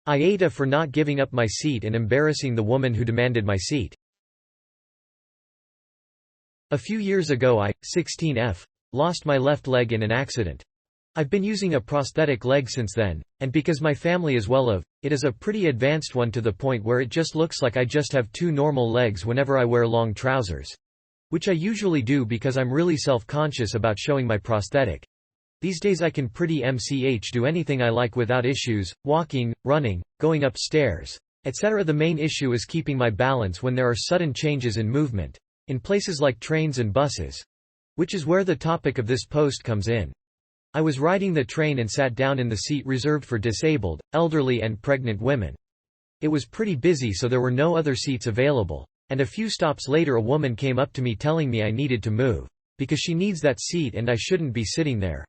AITA for not giving up my seat and embarrassing the woman who demanded my seat. A few years ago I, 16F, lost my left leg in an accident. I've been using a prosthetic leg since then, and because my family is well of, it is a pretty advanced one to the point where it just looks like I just have two normal legs whenever I wear long trousers. Which I usually do because I'm really self-conscious about showing my prosthetic. These days I can pretty much do anything I like without issues, walking, running, going upstairs, etc. The main issue is keeping my balance when there are sudden changes in movement. In places like trains and buses. Which is where the topic of this post comes in. I was riding the train and sat down in the seat reserved for disabled, elderly and pregnant women. It was pretty busy so there were no other seats available, and a few stops later a woman came up to me telling me I needed to move, because she needs that seat and I shouldn't be sitting there.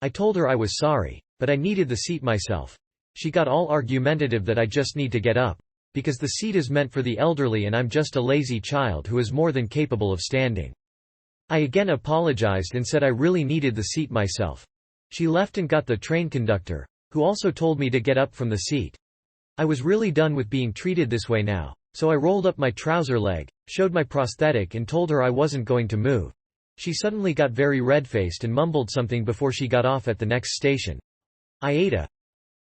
I told her I was sorry, but I needed the seat myself. She got all argumentative that I just need to get up, because the seat is meant for the elderly and I'm just a lazy child who is more than capable of standing. I again apologized and said I really needed the seat myself. She left and got the train conductor, who also told me to get up from the seat. I was really done with being treated this way now, so I rolled up my trouser leg, showed my prosthetic and told her I wasn't going to move. She suddenly got very red-faced and mumbled something before she got off at the next station. AITA.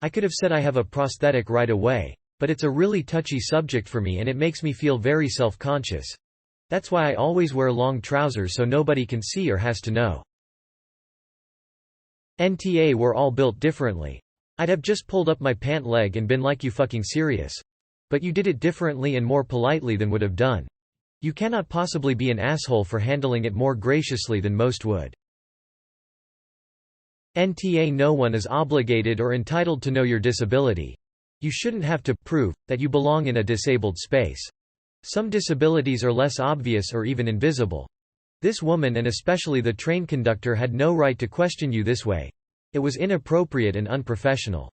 I could have said I have a prosthetic right away, but it's a really touchy subject for me and it makes me feel very self-conscious. That's why I always wear long trousers so nobody can see or has to know. NTA we're all built differently. I'd have just pulled up my pant leg and been like, you fucking serious? But you did it differently and more politely than would have done. You cannot possibly be an asshole for handling it more graciously than most would. NTA no one is obligated or entitled to know your disability. You shouldn't have to prove that you belong in a disabled space. Some disabilities are less obvious or even invisible. This woman and especially the train conductor had no right to question you this way. It was inappropriate and unprofessional.